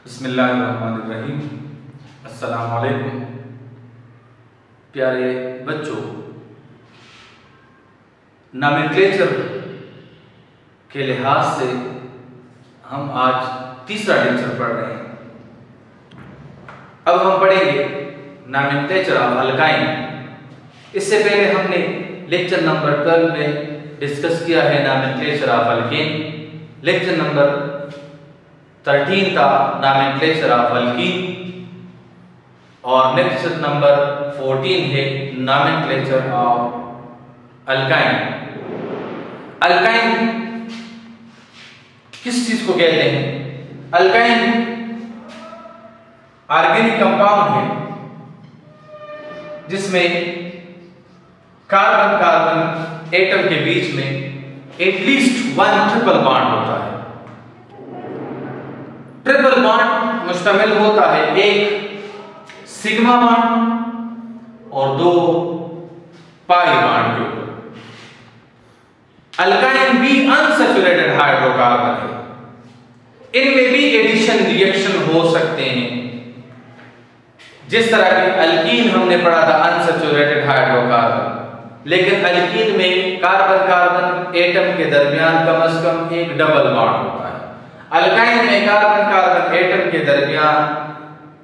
बिस्मिल्लाहिर्रहमानिर्रहीम। अस्सलाम वालेकुम। प्यारे बच्चों, नॉमेनक्लेचर के लिहाज से हम आज तीसरा लेक्चर पढ़ रहे हैं। अब हम पढ़ेंगे नॉमेनक्लेचर ऑफ अल्काइन। इससे पहले हमने लेक्चर नंबर 12 में डिस्कस किया है nomenclature of alkane. Lecture number 13 का नॉमेनक्लेचर ऑफ अल्कीन और लेक्चर नंबर 14 है नॉमेनक्लेचर ऑफ अल्काइन। अल्काइन किस चीज को कहते हैं? अल्काइन ऑर्गेनिक कंपाउंड है जिसमें कार्बन कार्बन एटम के बीच में एटलीस्ट वन ट्रिपल बॉन्ड होता है। ट्रिपल बॉन्ड मुश्तमिल होता है एक सिग्मा बॉन्ड और दो पाई बॉन्ड के ऊपर। अल्काइन भी अनसैचुरेटेड हाइड्रोकार्बन है। इनमें भी एडिशन रिएक्शन हो सकते हैं। जिस तरह के अल्कीन हमने पढ़ा था अनसैचुरेटेड हाइड्रोकार्बन, लेकिन अल्कीन में कार्बन कार्बन एटम के दरमियान कम से कम एक डबल बॉन्ड होता है। अल्काइन में कार्बन कार्बन एटम के दरमियान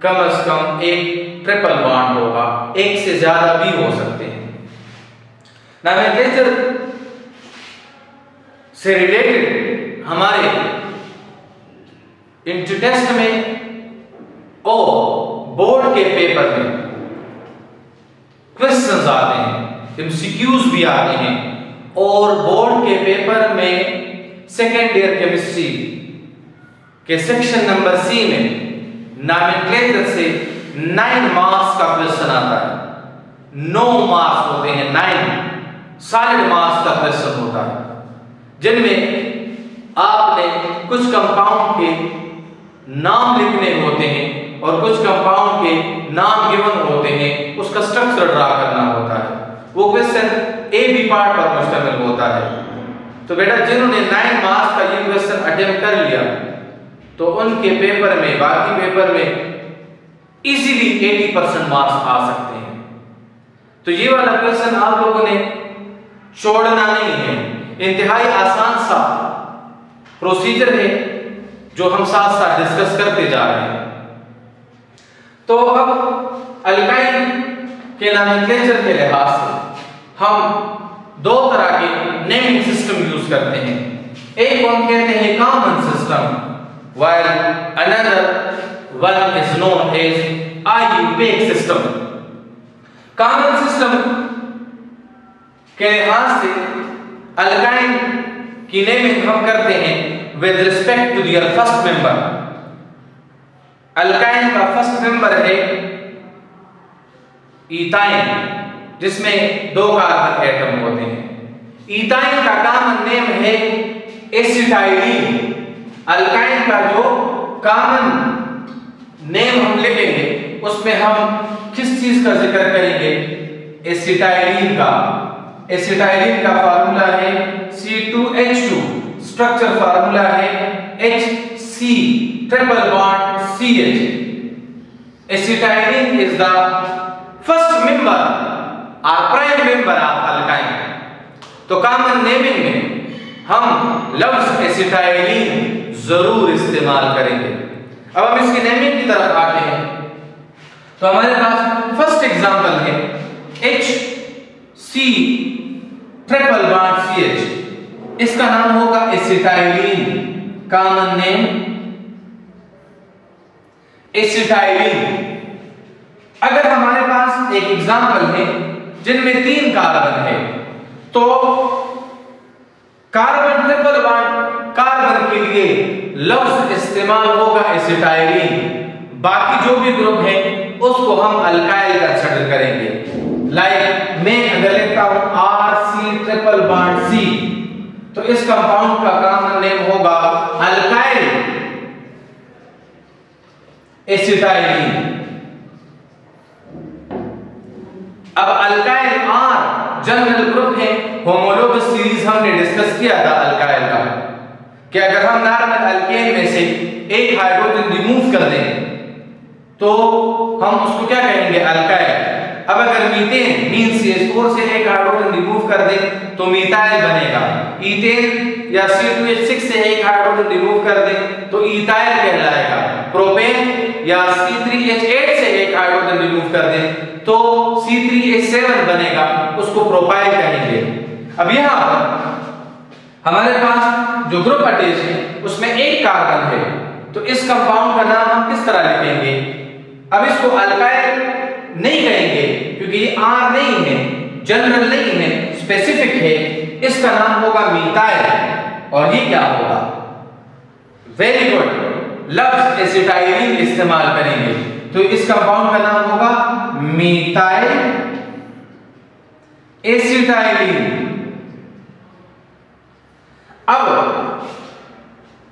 कम से कम एक ट्रिपल बॉन्ड होगा, एक से ज्यादा भी हो सकते हैं। नॉमेनक्लेचर से रिलेटेड हमारे इंट्रो टेस्ट में और बोर्ड के पेपर में क्वेश्चंस आते हैं, एमसीक्यूज भी आते हैं। और बोर्ड के पेपर में सेकेंड ईयर केमिस्ट्री के सेक्शन नंबर सी में नॉमेनक्लेचर से 9 मार्क्स का क्वेश्चन आता है। 9 मार्क्स होते हैं, 9 सॉलिड मार्क्स का क्वेश्चन होता है, जिनमें आपने कुछ कंपाउंड के नाम लिखने होते हैं और कुछ कंपाउंड के नाम गिवन होते हैं, उसका स्ट्रक्चर ड्रा करना होता है। वो क्वेश्चन ए बी पार्ट पर मुश्तमिल होता है। तो बेटा जिन्होंने 9 मार्क्स का ये क्वेश्चन अटेम्प्ट कर लिया तो उनके पेपर में, बाकी पेपर में इजीली 80% मार्क्स आ सकते हैं। तो ये वाला क्वेश्चन आप लोगों ने छोड़ना नहीं है। इंतहाई आसान सा प्रोसीजर है जो हम साथ साथ डिस्कस करते जा रहे हैं। तो अब अल्काइन के नॉमेनक्लेचर के लिहाज से हम दो तरह के नेमिंग सिस्टम यूज करते हैं। एक को हम कहते हैं common system, while another one is known as IUPAC system। Common system के लिहाज से अल्काइन की नेमिंग हम करते हैं with respect to their first member. Alkyne का फर्स्ट मेंबर है इथाइन, जिसमें 2 कार्बन एटम होते हैं। इथाइन का कॉमन नेम है एसिटाइलीन। अल्काइन का जो कॉमन नेम हम लिखेंगे उसमें हम किस चीज का जिक्र करेंगे? एसिटाइलीन का। एसिटाइलीन का फार्मूला है C2H2, स्ट्रक्चर फार्मूला है HC triple bond CH। Acetylene is the first member और प्राइम मेंबर ऑफ अल्काइन। तो कॉमन नेमिंग में हम लफ्ज एसिटाइलीन जरूर इस्तेमाल करेंगे। अब हम इसकी नेमिंग की तरफ आते हैं। तो हमारे पास फर्स्ट एग्जांपल है HC ट्रिपल बॉन्ड CH। इसका नाम होगा एसिटाइलीन। Common name एसिटाइलीन। अगर हमारे पास एक एग्जांपल है जिनमें 3 कार्बन है तो कार्बन ट्रिपल बॉन्ड कार्बन के लिए लफ्ज इस्तेमाल होगा एसिटाइलीन। बाकी जो भी ग्रुप है उसको हम अल्काइल कंसीडर करेंगे। लाइक मैं अगर लिखता हूं RC ट्रिपल बॉन्ड C, तो इस कंपाउंड का कॉमन नेम होगा अल्काइल एसिटाइलीन। अब अल्काइल R जनरल ग्रुप है। होमोलोगस सीरीज हमने डिस्कस किया था अल्काइल का। कि अगर हम नॉर्मल अल्केन में से एक हाइड्रोजन रिमूव कर दें तो हम उसको क्या कहेंगे, अल्काइल। अब अगर मीथेन मीन CH4 से एक हाइड्रोजन रिमूव कर दें तो मिथाइल बनेगा। ईथेन या C2H6 से एक हाइड्रोजन रिमूव कर दें तो इथाइल कहलाएगा। प्रोपेन या C3H8 से एक हाइड्रोजन रिमूव कर दें तो C3H7 बनेगा, उसको प्रोपाइल कहेंगे। अब यहां पर हमारे पास जो ग्रुप अटैच है उसमें एक कार्बन है, तो इस कंपाउंड का नाम हम किस तरह लिखेंगे। अब इसको अल्काइल नहीं कहेंगे क्योंकि ये R नहीं है, जनरल नहीं है, स्पेसिफिक है। इसका नाम होगा मिथाइल। और ये क्या होगा, वेरी गुड, लफ्ज एसिटाइलिन इस्तेमाल करेंगे तो इस कंपाउंड का नाम होगा मिथाइल एसिटाइलिन। अब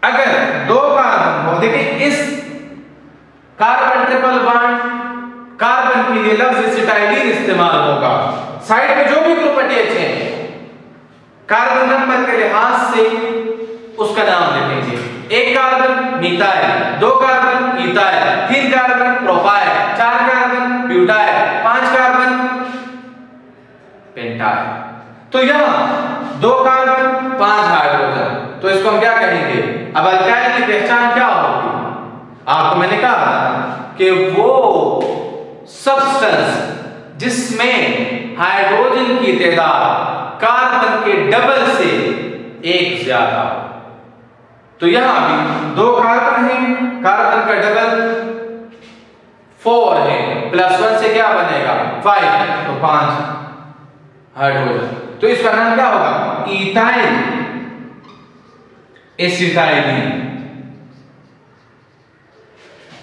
अगर दो कार्बन हो, देखिए इस कार्बन ट्रिपल बॉन्ड कार्बन के लिए लफ्ज एसिटाइलिन इस्तेमाल होगा। साइड पे जो भी ग्रुप अटैच है कार्बन नंबर के लिहाज से उसका नाम लिखेंगे। एक कार्बन मिथाइल, दो कार्बन इथाइल, तीन कार्बन प्रोपाइल, चार कार्बन ब्यूटाइल, पांच कार्बन पेंटाइल। तो यहां दो कार्बन पांच हाइड्रोजन, तो इसको हम क्या कहेंगे। अब अल्काइल की पहचान क्या होगी, आपको मैंने कहा कि वो सब्सटेंस जिसमें हाइड्रोजन की तादाद कार्बन के डबल से एक ज्यादा। तो यहां भी दो कार्बन है, कार्बन का डबल 4 है, +1 से क्या बनेगा 5, तो 5 हाइड्रोजन। तो इसका नाम क्या होगा, इथाइल एसिटाइलिन।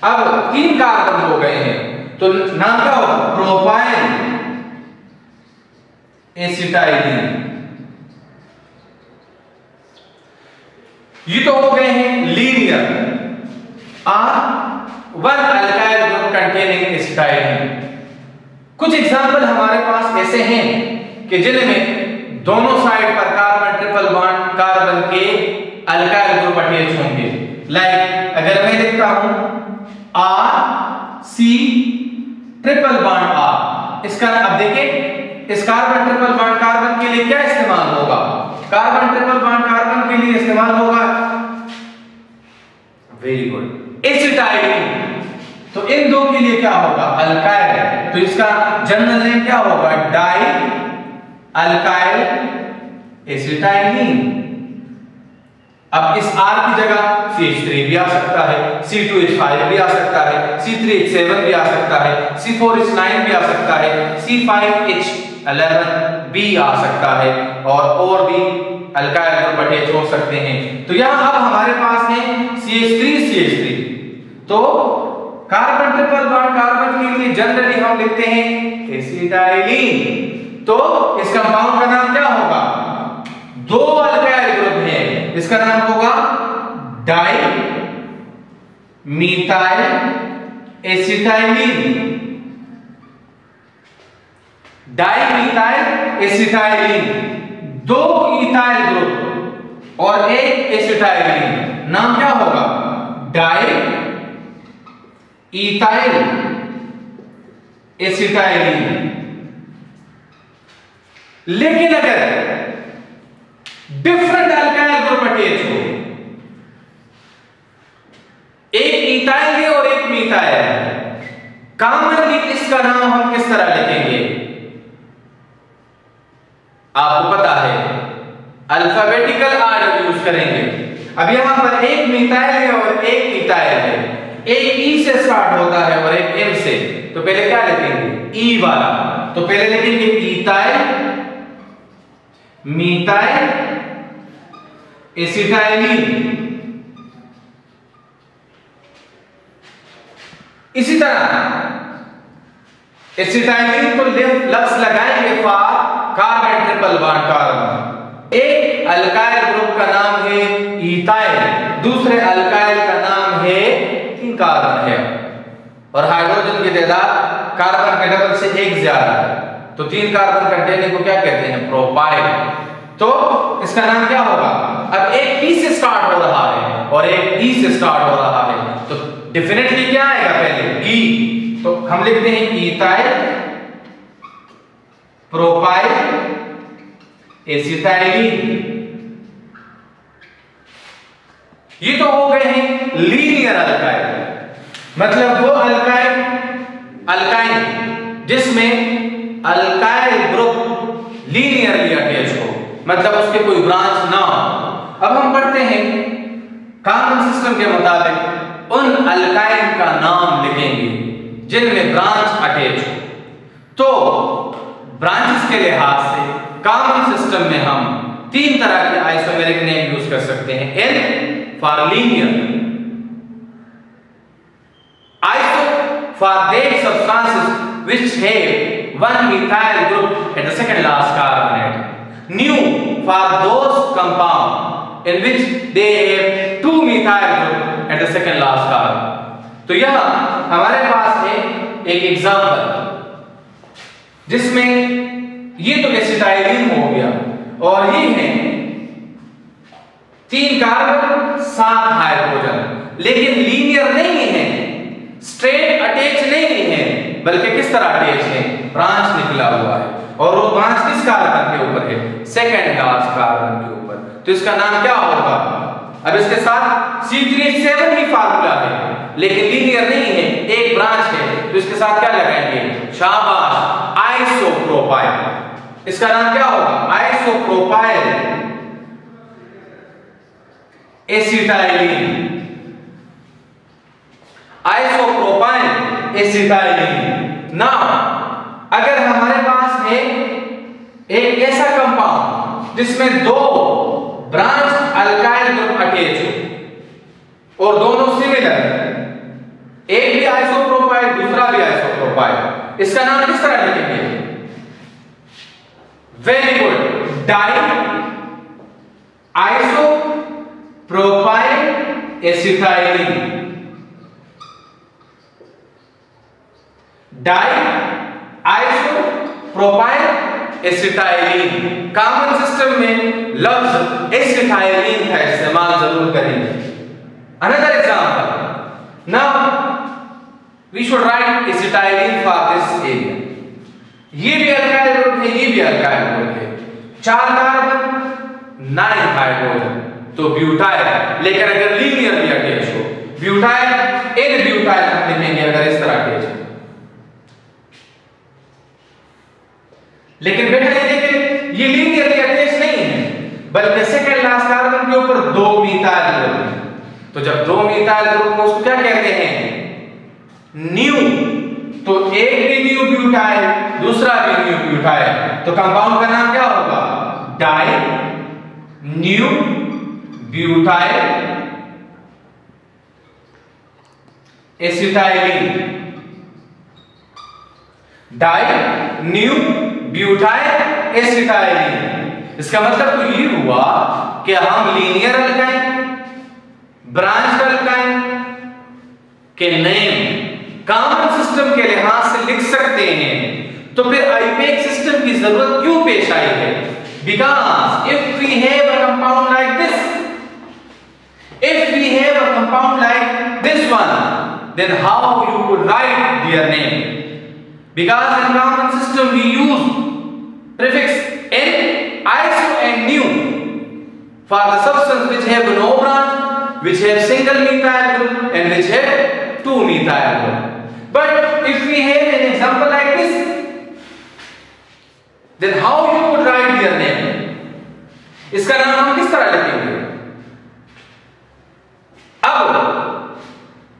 अब 3 कार्बन हो गए हैं तो नाम क्या होगा, प्रोपाइल एसिटाइलिन। ये तो हो गए हैं linear R1 alkyl group containing acetylene. कुछ एग्जांपल हमारे पास ऐसे हैं कि जिनमें दोनों साइड पर कार्बन ट्रिपल बॉन्ड कार्बन के अल्काइल ग्रुप अटैच होंगे। लाइक अगर मैं लिखता हूं RC ट्रिपल बॉन्ड R, इसका अब देखिए इस कार्बन ट्रिपल बॉन्ड कार्बन के लिए क्या इस्तेमाल होगा, कार्बन ट्रिपल बॉन्ड कार्बन के लिए इस्तेमाल होगा, वेरी गुड, एसिटाइलिन। तो इन दो के लिए क्या होगा, अल्काइल। तो इसका जनरल नेम क्या होगा, डाई अल्काइल एसिटाइलिन। अब इस R की जगह CH3 भी आ सकता है, C2H5 भी आ सकता है, C3H7 भी आ सकता है, C4H9 भी आ सकता है, C5H11 भी आ सकता है और भी अल्काइल ग्रुप अटैच हो सकते हैं। तो यहां अब हमारे पास है CH3। तो कार्बन ट्रिपल बॉन्ड कार्बन के लिए जनरली हम लिखते हैं एसिटाइलिन। तो इस कंपाउंड का नाम क्या होगा, दो अल्काइल ग्रुप है, इसका नाम होगा di methyl acetylene. Di methyl acetylene, दो इथाइल ग्रुप और एक एसिटाइलिन, नाम क्या होगा, डाई इथाइल एसिटाइलिन। लेकिन अगर डिफरेंट अल्काइल ग्रुप अटैच हो, एक इथाइल है और एक मिथाइल है, कॉमनली इसका नाम हम किस तरह लिखेंगे, आपको पता है अल्फाबेटिकल ऑर्डर यूज करेंगे। अब यहां पर एक मिथाइल है और एक इथाइल है, एक ई से स्टार्ट होता है और एक एम से, तो पहले क्या लिखेंगे, ई वाला। तो पहले लिखेंगे इथाइल मिथाइल एसिटाइलिन। इसी तरह एसिटाइलिन को लफ्ज लगाएंगे for carbon triple bond carbon. एक अल्काइल ग्रुप का नाम है इथाइल, दूसरे अल्काइल का नाम है, 3 कार्बन है और हाइड्रोजन की तादाद कार्बन के डबल से एक ज्यादा है, तो 3 कार्बन कंटेनिंग को क्या कहते हैं, प्रोपाइल। तो इसका नाम क्या होगा? अब एक P से स्टार्ट हो रहा है और एक E से स्टार्ट हो रहा है, तो डेफिनेटली क्या आएगा पहले? E। तो हम लिखते हैं इथाइल प्रोपाइल एसिटाइलिन। ये तो हो गए हैं लीनियर अल्काइल, मतलब वो अल्काइन जिसमें अल्काइल ग्रुप लीनियरली अटैच हो, मतलब उसके कोई ब्रांच ना हो। अब हम पढ़ते हैं कॉमन सिस्टम के मुताबिक उन अल्काइन का नाम लिखेंगे जिनमें ब्रांच अटैच हो। तो ब्रांचेस के लिहाज से कॉमन सिस्टम में हम 3 तरह के आइसोमेरिक नेम यूज कर सकते हैं। N for linear, iso for that substances which have one methyl group at the second last carbon atom, nu for those compound in which they have 2 methyl group at the second last carbon। तो यह हमारे पास है एक example जिसमें ये तो acetylene हो गया और ये है 3 कार्बन 7 हाइड्रोजन, लेकिन लीनियर नहीं है, स्ट्रेट अटैच नहीं है, बल्कि किस तरह अटैच है? ब्रांच निकला हुआ है और वो ब्रांच किस कार्बन के ऊपर है? सेकंड लास्ट कार्बन के ऊपर। तो इसका नाम क्या होगा? अब इसके साथ C3H7 ही फार्मूला है, लेकिन लीनियर नहीं है, एक ब्रांच है, तो इसके साथ क्या लगाएंगे? शाबाश, आइसोप्रोपाइल। इसका नाम क्या होगा? Isopropyl acetylene. Isopropyl acetylene. Now अगर हमारे पास है एक ऐसा कंपाउंड जिसमें 2 ब्रांच अल्काइल ग्रुप अटैच हो और दोनों सिमिलर, एक भी आइसोप्रोपाइल दूसरा भी आइसोप्रोपाइल, इसका नाम किस तरह लिखेंगे? Very good, di iso propyl acetylene. Di iso propyl acetylene. Common system में लफ्ज एसिटाइलिन का इस्तेमाल जरूर करेंगे। Another example, now we should write acetylene for this area. ये भी अल्काइल ग्रुप है, ये भी अल्काइल ग्रुप है, 4 कार्बन 9 हाइड्रोजन, तो ब्यूटाइल। लेकिन अगर लीनियर भी अटैच हो, ब्यूटाइल इन ब्यूटाइल हम लिखेंगे अगर इस तरह अटैच है। लेकिन बेटा ये देखें, ये लीनियरली अटैच नहीं है, बल्कि सेकंड लास्ट कार्बन के ऊपर 2 मिथाइल ग्रुप है। तो जब 2 मिथाइल ग्रुप को उसको क्या कहते हैं? न्यू। तो एक भी न्यू ब्यूटाइल, दूसरा भी न्यू ब्यूटाइल, तो कंपाउंड का नाम क्या होगा? Di new butyl acetylene. Di new butyl acetylene. इसका मतलब तो ये हुआ कि हम लीनियर अल्काइन, ब्रांच अल्काइन के नेम कॉमन सिस्टम के लिहाज से लिख सकते हैं। तो फिर आईपीएक सिस्टम की जरूरत क्यों पेश आई है? Because if we have a compound like this, if we have a compound like this one, then how you could write their name? Because in common system we use prefix n, iso and nu for the substance which have no branch, which have single methyl group and which have 2 methyl group. But if we have an example like this, then how you could write their name? इसका नाम हम किस तरह लिखेंगे? अब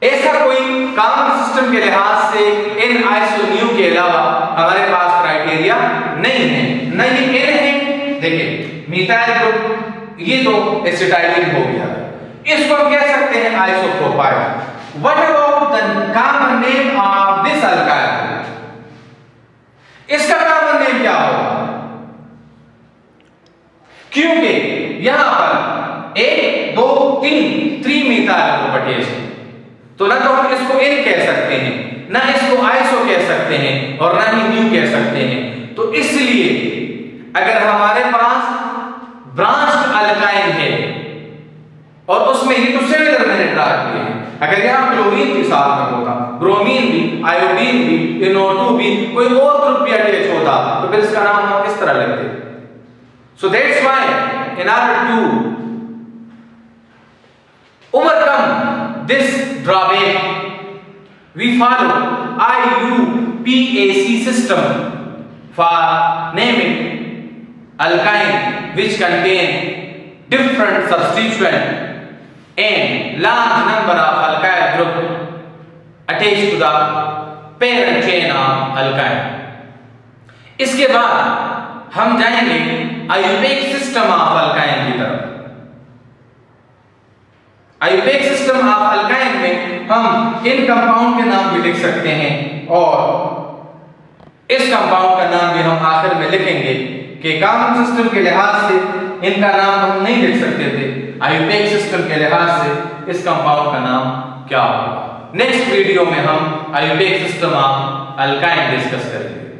ऐसा कोई common system के लिहाज से इन आइसो न्यू के अलावा हमारे पास क्राइटेरिया नहीं है, न ये n है। देखिए मिथाइल ग्रुप ये तो एसिटाइलिन हो गया, इसको हम कह सकते हैं isopropyl. What about the common name of this alkyl? इसका कॉमन नेम क्या होगा? क्योंकि यहां पर 1 2 3 मिथाइल ग्रुप अटैच है, तो ना तो हम इसको n कह सकते हैं, ना इसको आइसो कह सकते हैं और ना ही न्यू कह सकते हैं। तो इसलिए अगर हमारे पास ब्रांच्ड अल्काइन है और उसमें ये तो सिमिलर मैंने ड्रा किए हैं। अगर यहाँ क्लोरीन के साथ में होता, ब्रोमीन भी, आयोडीन भी, NO2 भी, कोई और ग्रुप भी अटैच होता तो फिर इसका नाम हम किस तरह लगते? So that's why in order to overcome this drawback we follow IUPAC system for naming alkyne which contain different substituent and large number of alkyl group attached to the parent chain of alkyne। इसके बाद हम जाएंगे IUPAC system of alkyne की तरफ। IUPAC system of alkyne में हम इन compound के नाम भी लिख सकते हैं और इस कंपाउंड का नाम भी हम आखिर में लिखेंगे कि कॉमन सिस्टम के लिहाज से इनका नाम हम नहीं लिख सकते थे, आयुपेक सिस्टम के लिहाज से इस कंपाउंड का नाम क्या होगा। नेक्स्ट वीडियो में हम IUPAC system of alkyne discuss करेंगे।